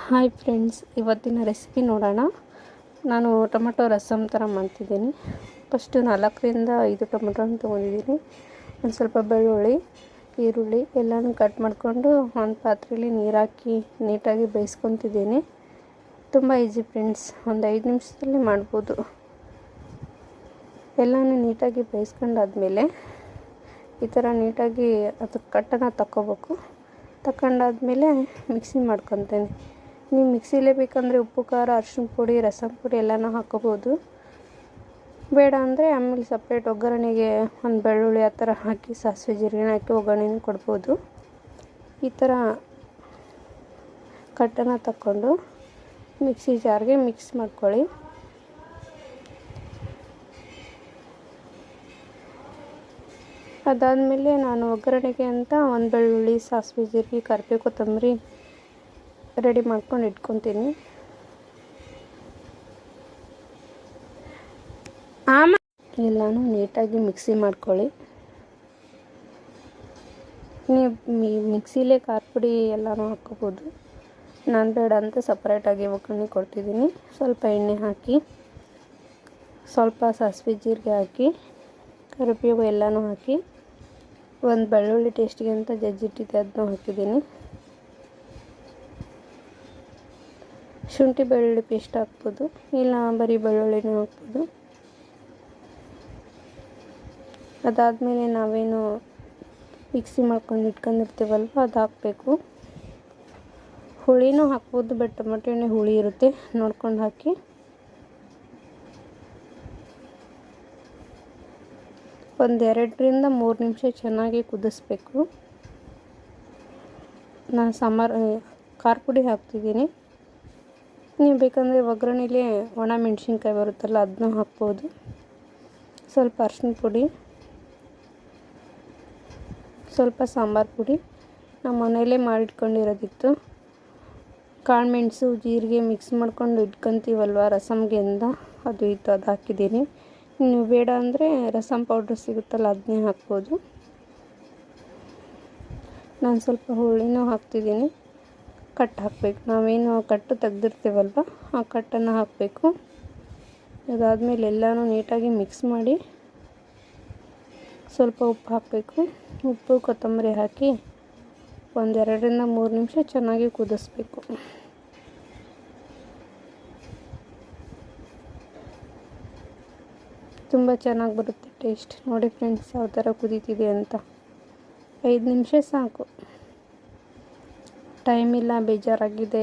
Hi friends, ಇವತ್ತಿನ recipe ನೋಡೋಣ. ನಾನು ಟೊಮೆಟೊ ರಸಮ್ ಥರ ಮಾಡ್ತಿದ್ದೀನಿ. ಫಸ್ಟು 4ರಿಂದ 5 ಟೊಮೆಟೊನ ತೊಗೊಂಡಿದ್ದೀನಿ. ಒಂದು ಸ್ವಲ್ಪ ಬೆಳ್ಳುಳ್ಳಿ, ಈರುಳ್ಳಿ ಎಲ್ಲನೂ ಕಟ್ ಮಾಡಿಕೊಂಡು ಒಂದು ಪಾತ್ರೆಯಲ್ಲಿ ನೀರು ಹಾಕಿ ನೀಟಾಗಿ ಬೇಯಿಸ್ಕೊತಿದ್ದೀನಿ. ತುಂಬ ಈಸಿ ಫ್ರೆಂಡ್ಸ್, ಒಂದು 5 ನಿಮಿಷದಲ್ಲಿ ಮಾಡ್ಬೋದು. ಎಲ್ಲನೂ ನೀಟಾಗಿ ಬೇಯಿಸ್ಕೊಂಡಾದ್ಮೇಲೆ ಈ ಥರ ನೀಟಾಗಿ ಅದಕ್ಕೆ ಕಟ್ಟನ್ನು ತಗೊಂಡಾದ್ಮೇಲೆ ಮಿಕ್ಸಿ ಮಾಡ್ಕೊತೀನಿ. ನೀವು ಮಿಕ್ಸಿಲೇ ಬೇಕಂದರೆ ಉಪ್ಪು, ಖಾರ, ಅರಿಶಿನ ಪುಡಿ, ರಸಮ್ ಪುಡಿ ಎಲ್ಲನೂ ಹಾಕ್ಕೋಬೋದು. ಬೇಡ ಅಂದರೆ ಆಮೇಲೆ ಸಪ್ರೇಟ್ ಒಗ್ಗರಣೆಗೆ ಒಂದು ಬೆಳ್ಳುಳ್ಳಿ ಆ ಥರ ಹಾಕಿ ಸಾಸಿವೆ ಜೀರಿಗೆ ಹಾಕಿ ಒಗ್ಗರಣೆನ ಕೊಡ್ಬೋದು. ಈ ಥರ ಕಟ್ಟನ್ನು ತಗೊಂಡು ಮಿಕ್ಸಿ ಜಾರ್ಗೆ ಮಿಕ್ಸ್ ಮಾಡ್ಕೊಳ್ಳಿ. ಅದಾದಮೇಲೆ ನಾನು ಒಗ್ಗರಣೆಗೆ ಅಂತ ಒಂದು ಬೆಳ್ಳುಳ್ಳಿ, ಸಾಸಿವೆ ಜೀರಿಗೆ, ಕರಿಬೇವು, ಕೊತ್ತಂಬರಿ ರೆಡಿ ಮಾಡ್ಕೊಂಡು ಇಟ್ಕೊತೀನಿ. ಎಲ್ಲನೂ ನೀಟಾಗಿ ಮಿಕ್ಸಿ ಮಾಡ್ಕೊಳ್ಳಿ. ನೀವು ಮಿಕ್ಸಿಲೇ ಖಾರ ಪುಡಿ ಎಲ್ಲನೂ ಹಾಕ್ಕೋಬೋದು. ನಾನು ಬೇಡ ಅಂತ ಸಪ್ರೇಟಾಗಿ ಒಗ್ಗರಣೆ ಕೊಡ್ತಿದ್ದೀನಿ. ಸ್ವಲ್ಪ ಎಣ್ಣೆ ಹಾಕಿ, ಸ್ವಲ್ಪ ಸಾಸಿವೆ ಜೀರಿಗೆ ಹಾಕಿ, ಕರಿಬೇವು ಎಲ್ಲನೂ ಹಾಕಿ, ಒಂದು ಬೆಳ್ಳುಳ್ಳಿ ಟೇಸ್ಟಿಗೆ ಅಂತ ಜಜ್ಜಿಟ್ಟಿದ್ದೆ ಅದನ್ನು ಹಾಕಿದ್ದೀನಿ. ಶುಂಠಿ ಬೆಳ್ಳುಳ್ಳಿ ಪೇಸ್ಟ್ ಹಾಕ್ಬೋದು, ಇಲ್ಲ ಬರೀ ಬೆಳ್ಳುಳ್ಳಿನೂ ಹಾಕ್ಬೋದು. ಅದಾದಮೇಲೆ ನಾವೇನು ಮಿಕ್ಸಿ ಮಾಡ್ಕೊಂಡು ಇಟ್ಕೊಂಡಿರ್ತೀವಲ್ವ ಅದು ಹಾಕಬೇಕು. ಹುಳಿನೂ ಹಾಕ್ಬೋದು, ಬಟ್ ಟೊಮೆಟೊ ಎಣ್ಣೆ ಹುಳಿ ಇರುತ್ತೆ, ನೋಡ್ಕೊಂಡು ಹಾಕಿ. ಒಂದು 2ರಿಂದ 3 ನಿಮಿಷ ಚೆನ್ನಾಗಿ ಕುದಿಸ್ಬೇಕು. ನಾನು ಖಾರ ಪುಡಿ ಹಾಕ್ತಿದ್ದೀನಿ. ನೀವು ಬೇಕಂದರೆ ಒಗ್ಗರಣೆಲೇ ಒಣ ಮೆಣಸಿನ್ಕಾಯಿ ಬರುತ್ತಲ್ಲ ಅದನ್ನೂ ಹಾಕ್ಬೋದು. ಸ್ವಲ್ಪ ಅರಿಶಿನ ಪುಡಿ, ಸ್ವಲ್ಪ ಸಾಂಬಾರು ಪುಡಿ ನಮ್ಮ ಮನೆಯಲ್ಲೇ ಮಾಡಿಟ್ಕೊಂಡಿರೋದಿತ್ತು. ಕಾಳು ಮೆಣಸು, ಜೀರಿಗೆ ಮಿಕ್ಸ್ ಮಾಡ್ಕೊಂಡು ಇಟ್ಕೊತೀವಲ್ವ ರಸಮ್ಗೆ ಅಂತ, ಅದು ಇತ್ತು, ಅದು ಹಾಕಿದ್ದೀನಿ. ನೀವು ಬೇಡ ಅಂದರೆ ರಸಮ್ ಪೌಡ್ರ್ ಸಿಗುತ್ತಲ್ಲ ಅದನ್ನೇ ಹಾಕ್ಬೋದು. ನಾನು ಸ್ವಲ್ಪ ಹುಳಿನೂ ಹಾಕ್ತಿದ್ದೀನಿ. ಕಟ್ಟು ಹಾಕಬೇಕು, ನಾವೇನು ಕಟ್ಟು ತೆಗ್ದಿರ್ತೀವಲ್ವ ಆ ಕಟ್ಟನ್ನು ಹಾಕಬೇಕು. ಅದಾದಮೇಲೆ ಎಲ್ಲನೂ ನೀಟಾಗಿ ಮಿಕ್ಸ್ ಮಾಡಿ ಸ್ವಲ್ಪ ಉಪ್ಪು ಹಾಕಬೇಕು. ಉಪ್ಪು, ಕೊತ್ತಂಬರಿ ಹಾಕಿ ಒಂದು 2ರಿಂದ 3 ನಿಮಿಷ ಚೆನ್ನಾಗಿ ಕುದಿಸ್ಬೇಕು. ತುಂಬ ಚೆನ್ನಾಗಿ ಬರುತ್ತೆ ಟೇಸ್ಟ್. ನೋಡಿ ಫ್ರೆಂಡ್ಸ್ ಯಾವ ಥರ ಕುದೀತಿದೆ ಅಂತ. 5 ನಿಮಿಷ ಸಾಕು. ಟೈಮ್ ಇಲ್ಲ, ಬೇಜಾರಾಗಿದೆ.